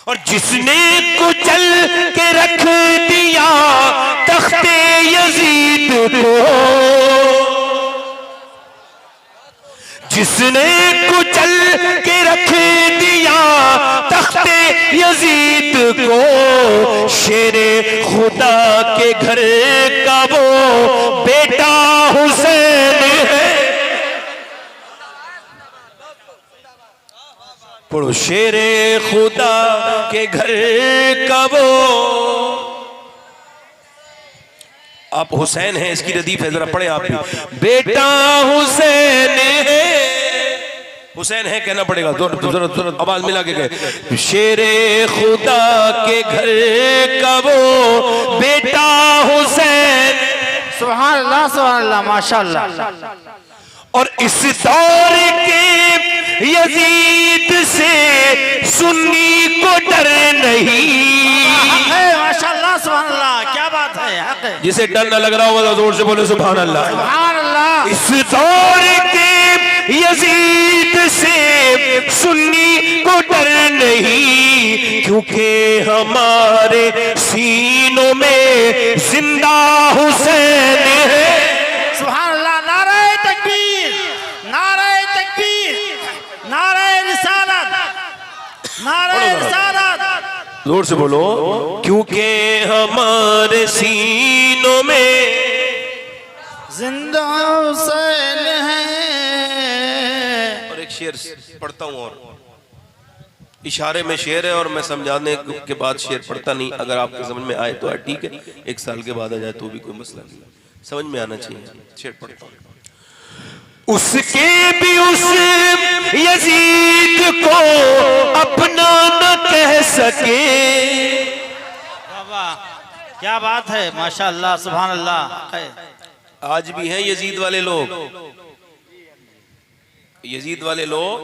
और जिसने कुचल के रख दिया तख्ते यजीद को, जिसने कुचल के रख दिया तख्ते यजीद को, शेरे खुदा के घर का वो बेटा हुसैन है। पढ़ो, शेरे खुदा के घर का वो, आप हुसैन हैं, इसकी रदीफ है, जरा पढ़े आप भी। बेटा हुसैन है, हुसैन है कहना पड़ेगा, जरा आवाज मिला के गए। शेरे खुदा के घर का वो बेटा हुसैन, सुभान अल्लाह सुभान अल्लाह, माशाअल्लाह। और इस दौर के यजीद से सुन्नी को डर नहीं। माशाअल्लाह सुभान अल्लाह, क्या बात है, हक है। जिसे डर न लग रहा होगा जोर से बोले सुभान अल्लाह। सुभान अल्लाह। इस दौर के यजीद से सुन्नी को डर नहीं, क्योंकि हमारे सीनों में जिंदा हुसैन है। सुभान अल्लाह, नारे तकबीर, नारे तकबीर, नारे रिसालत, नारे रिसालत। जोर से बोलो, क्योंकि हमारे सीनों में जिंदा हुसैन है। और एक शेर पढ़ता हूं, और इशारे में शेर है और मैं समझाने के बाद शेर पढ़ता नहीं। अगर आपके समझ में आए तो ठीक है, एक साल के बाद आ जाए तो भी कोई मसला नहीं, समझ में आना चाहिए। शेर पढ़ता हूं। उसके भी उस यजीद को अपना न कह सके। वाह, क्या बात है, माशाअल्लाह सुभान अल्लाह। आज भी हैं यजीद वाले लोग, यजीद वाले लोग।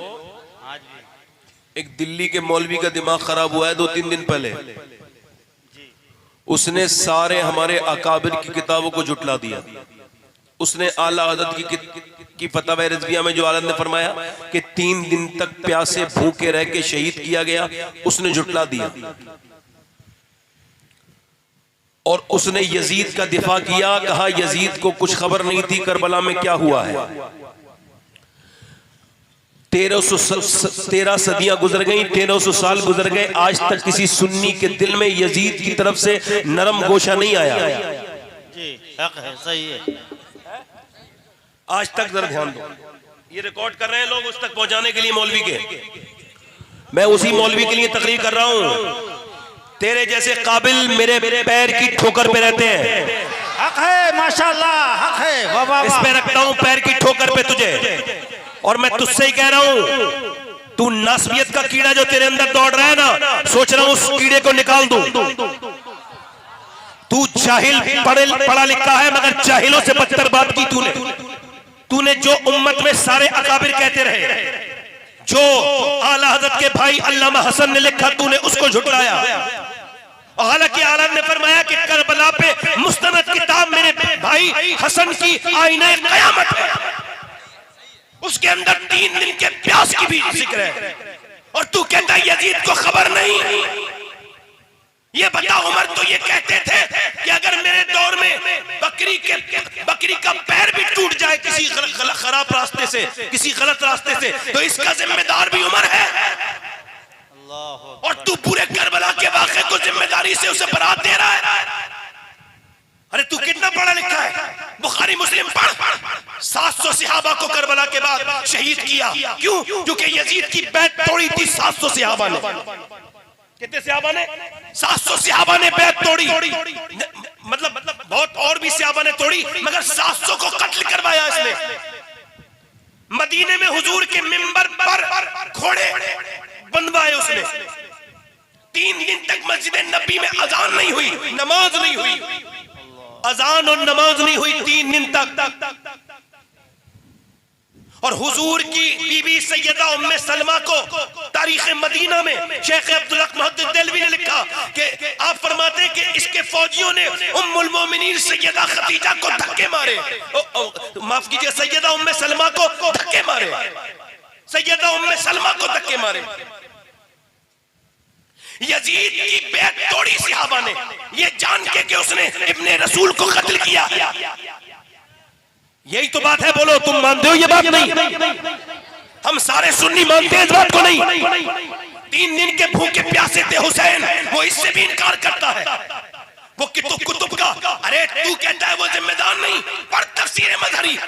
एक दिल्ली के मौलवी का दिमाग खराब हुआ है 2-3 दिन पहले, उसने सारे हमारे अकाबिर की किताबों को जुटला दिया। उसने आला हज़रत की फतवा रिज़विया में जो आलम ने फरमाया कि 3 दिन तक प्यासे भूखे रह के शहीद किया गया, उसने जुटला दिया। और उसने यजीद का दिफा किया, कहा यजीद को कुछ खबर नहीं थी करबला में क्या हुआ है। 1313 सदियां गुजर गई, 1300 साल गुजर गए, आज तक किसी सुन्नी के दिल में यजीद की तरफ से नरम गोशा नहीं आया। जी, हक है, सही है। आज तक जरा ध्यान दो, ये रिकॉर्ड कर रहे हैं लोग उस तक पहुंचाने के लिए मौलवी के। मैं उसी मौलवी के लिए तकरीर कर रहा हूं। तेरे जैसे काबिल मेरे पैर की ठोकर पे रहते हैं। हक है, माशाअल्लाह, हक है। वाह वाह, इस पे रखता हूं पैर की ठोकर पे तुझे। और मैं तुझसे ही कह रहा हूं, तू नासबियत का कीड़ा जो तेरे अंदर दौड़ रहा है ना, सोच रहा हूं उस कीड़े को निकाल दूं। तू जाहिल पढ़ा लिखा है, मगर जाहिलों से बदतर बात की तूने जो उम्मत में सारे अकाबिर कहते रहे, जो आला हज़रत के भाई अल्लामा हसन ने लिखा, तूने उसको झुटलाया। हालांकि आलम ने फरमाया कि करबला पे मुस्तनद किताब मेरे भाई हसन की आईने क़यामत है, उसके अंदर 3 दिन के प्यास की भी जिक्र है। और तू कहता है यजीद को खबर नहीं। ये बता, उमर तो ये कहते थे कि अगर मेरे दौर में बकरी का पैर भी टूट जाए किसी खराब रास्ते से, किसी गलत रास्ते से, तो इसका जिम्मेदार भी उमर है। और तू पूरे करबला के वाक़े को जिम्मेदारी से उसे बरात दे रहा है। अरे तू कितना पढ़ा लिखा है, बुखारी मुस्लिम पढ़। 700 सहाबा को करबला के बाद शहीद किया, क्यों? क्योंकि यजीद की बैत तोड़ी थी 700 सहाबा ने। कितने सहाबा ने? 700 सहाबा ने बैत तोड़ी। मतलब बहुत और भी सहाबा ने तोड़ी, मगर 700 को कत्ल करवाया इसने। मदीने में हुजूर के मिंबर पर घोड़े बंधवाए उसने। 3 दिन तक मस्जिद नबी में अजान नहीं हुई, नमाज नहीं हुई, अजान और नमाज नहीं हुई 3 दिन तक। और हुजूर की बीबी सैयदा उम्मे सलमा को तारीख मदीना में शेख अब्दुल हक मुहद्दिस देलवी ने लिखा कि आप फरमाते हैं कि इसके फौजियों ने उम्मुल मोमिनीन सैयदा खदीजा को धक्के मारे, माफ कीजिए सैयदा उम्मे सलमा को धक्के मारे, सैयदा उम्मे सलमा को धक्के मारे। यजीद की बैत तोड़ी सहाबा ने, ये जान के कि उसने इब्ने रसूल को कत्ल किया। यही तो बात है, बोलो तुम मानते हो ये बात? नहीं, हम सारे सुन्नी मानते हैं इस बात को नहीं। 3 दिन के भूखे प्यासे थे हुसैन, वो इससे भी इनकार करता है। वो कुतुब का, अरे तू कहता है वो जिम्मेदार नहीं, पर तफसीर मजहरी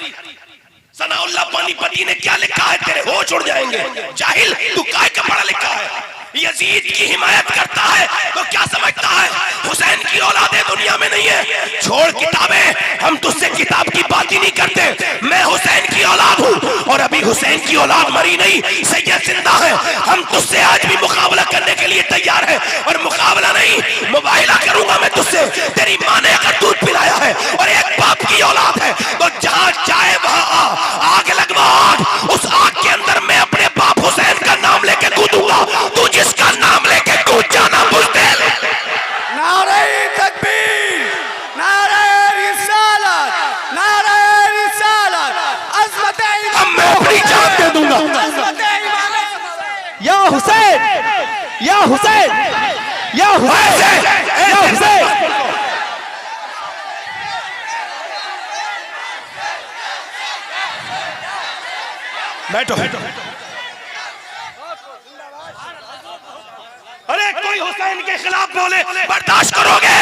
सनाउल्लाह पानीपती ने क्या लिखा है, तेरे होश उड़ जाएंगे। जाहिल, तू काय का पढ़ा लिखा है? यजीद की हिमायत करता है तो क्या समझता है हुसैन की औलादे दुनिया में नहीं है? छोड़ किताबें, हम तुझसे किताब की बात ही नहीं करते। मैं हुसैन की औलाद हूँ और अभी हुसैन की औलाद मरी नहीं, सैयद जिंदा है। हम तुझसे आज भी मुकाबला करने के लिए तैयार है, और मुकाबला नहीं, मुबाहिला करूंगा मैं तुझसे। तेरी माँ ने अगर दूध पिलाया है और एक बाप की औलाद है तो जहां चाहे वहां आग लगवा आग, उस आग के अंदर मैं अपने बाप हुसैन का नाम लेके कूदूंगा। तू जिसका नाम लेके कूद जाना बुज़दिल। नारे तकबीर, नारे रिसालत, नारे रिसालत, अज़मत इमाम, मैं अपनी जान दे दूंगा। अज़मत इमाम, या हुसैन, या हुसैन, या हुसैन, या हुसैन। बैठो। अरे कोई हुसैन के खिलाफ बोले, बर्दाश्त करोगे?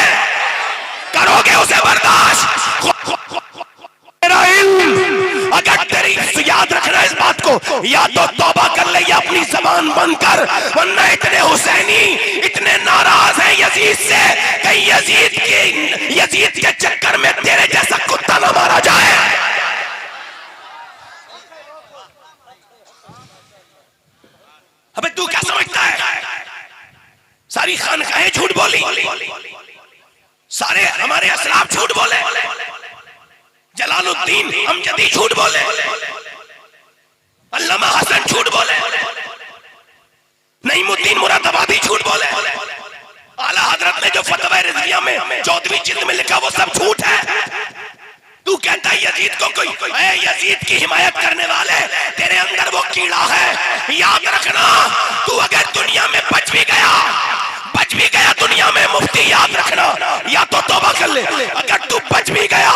करोगे उसे बर्दाश्त? मेरा इल्म, अगर तेरी याद रखना इस बात को, या तो तौबा कर ले या अपनी जबान बंद कर, वरना इतने हुसैनी इतने नाराज हैं यजीद से कि यजीद के चक्कर में तेरे जैसा कुत्ता ना मारा जाए। अबे तू क्या समझता है? सारी खानकाहें झूठ बोली, सारे हमारे असलाफ झूठ बोले, जलालुद्दीन अमजदी झूठ बोले, अल्लामा हसन झूठ बोले, नईमुद्दीन मुरादाबादी झूठ बोले, आला हजरत ने जो फतवा रिज़विया में 14वीं जिल्द में लिखा वो सब झूठ है। तू कहता है यजीद को कोई, यजीद की हिमायत करने वाले, तेरे अंदर वो कीड़ा है। याद रखना, तू अगर दुनिया में बच भी गया दुनिया में, मुफ्ती याद रखना, या तो तौबा कर ले। अगर तू बच भी गया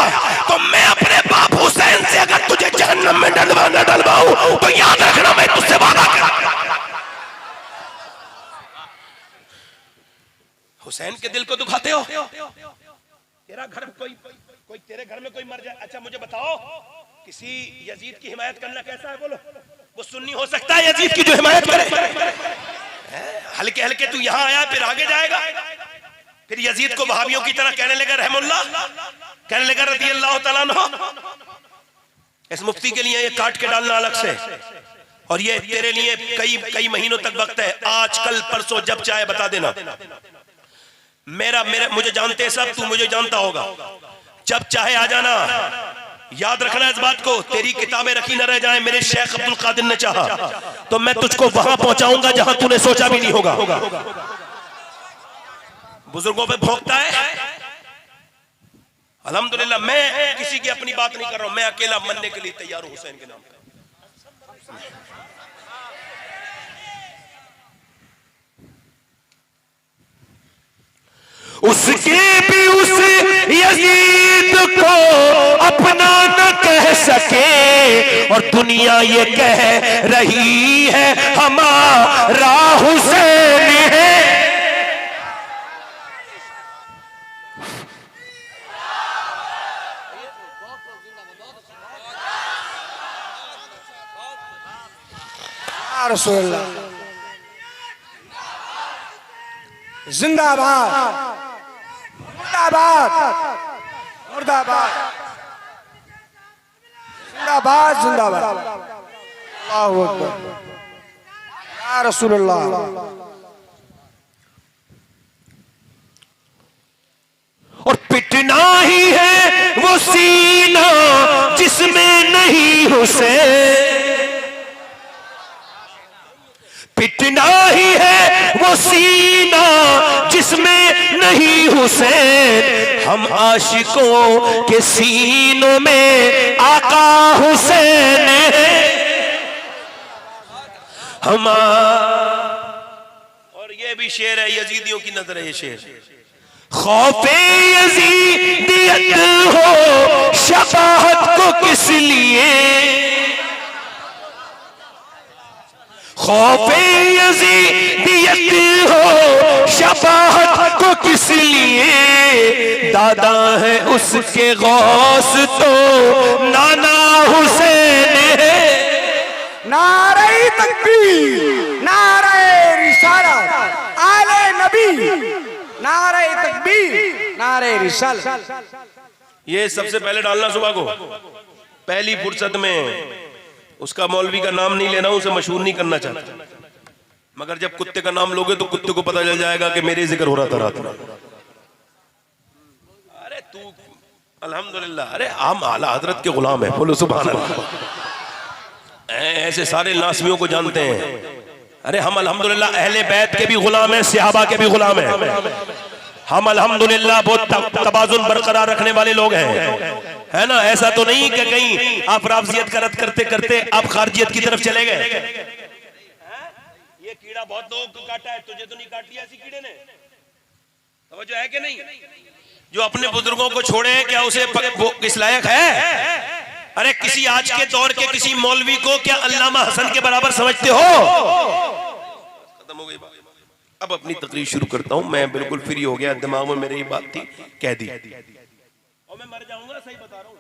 तो मैं अपने बाप हुसैन से अगर तुझे जहन्नम में डलवाऊं तो याद रखना मैं तुझसे वादा कर। हुसैन के दिल को दुखाते हो? तेरा घर कोई तेरे घर में कोई मर जाए, अच्छा मुझे बताओ किसी यजीद की हिमायत करना कैसा है? बोलो, वो सुन्नी हो सकता है यजीद की जो हिमायत करे? हल्के हल्के तू यहां आया, फिर आगे जाएगा, फिर यजीद को वहाबियों की तरह कहने लगा रहमुल्लाह, कहने लगा रज़ी अल्लाह तआला अन्हु। इस मुफ्ती के लिए ये काट के डालना अलग से, और ये तेरे लिए कई महीनों तक वक्त है, आज कल परसों जब चाहे बता देना। मेरा मुझे जानते हैं सब, तू मुझे जानता होगा, जब चाहे आ जाना। याद रखना इस बात को, तेरी किताबें रखी न रह जाएं। मेरे शेख अब्दुल कादिर ने चाहा तो मैं तुझको वहां पहुंचाऊंगा जहां तूने सोचा भी नहीं होगा। बुजुर्गों पे भौंकता है। अल्हम्दुलिल्लाह, मैं किसी की अपनी बात नहीं कर रहा हूं, मैं अकेला मरने के लिए तैयार हूं हुसैन के नाम पे। उसके भी उस यजीद को अपना न कह सके, और दुनिया ये कह रही है हमारा हुसैन है। रसूलुल्लाह जिंदाबाद, मुर्दाबाद, मुर्दाबाद, जिंदाबाद, जिंदाबाद। अल्लाहू अकबर, या रसूलुल्लाह। और पिटना ही है वो सीना जिसमें नहीं हुसैन, पिटना ही है वो सीना जिसमें नहीं हुसैन। हम आशिकों के सीनों में आका हुसैन है। हम और ये ये भी शेर है, यजीदियों की नजर है ये शेर। खौफे यजीदियत हो शफाअत को किस लिए, खौफे यजीदियत हो शफाअत को किस लिए, दादा है उसके गौस तो नाना हुसैन है। नारे तकबीर, नारे रिसालत, आले नबी, नारे तकबीर, नारे रिसालत। ये सबसे पहले डालना सुबह को, पहली फुर्सत में। उसका मौलवी का नाम नहीं लेना, उसे मशहूर नहीं करना चाहता, मगर जब कुत्ते का नाम लोगे तो कुत्ते को पता चल जाएगा कि मेरे जिक्र हो रहा था रात में। अरे तू अल्हम्दुलिल्लाह, अरे हम आला हजरत के गुलाम है, बोलो सुभान अल्लाह। ऐसे सारे नासमियों को जानते हैं। अरे हम अल्हम्दुलिल्लाह अहले बैत के भी गुलाम हैं, सहाबा के भी गुलाम हैं। हम अल्हम्दुलिल्लाह बहुत तवाज़ुन बरकरार रखने वाले लोग हैं, है ना। ऐसा तो नहीं कि कहीं आप राफजियत का रद्द करते करते आप खारजियत की तरफ चले गए। ये कीड़ा बहुत लोगों को काटा है, तुझे तो नहीं काट लिया ऐसी कीड़े ने? तवज्जो है कि नहीं? जो अपने बुजुर्गों को छोड़े, क्या उसे वो इस लायक है? अरे किसी आज के दौर के किसी मौलवी को क्या अल्लामा हसन के बराबर समझते हो? खत्म हो गई बात। अब अपनी तकरीर शुरू करता हूं। मैं बिल्कुल फ्री हो गया, दिमाग में मेरी बात थी, कह दी और मैं मर जाऊंगा, सही बता रहा हूं।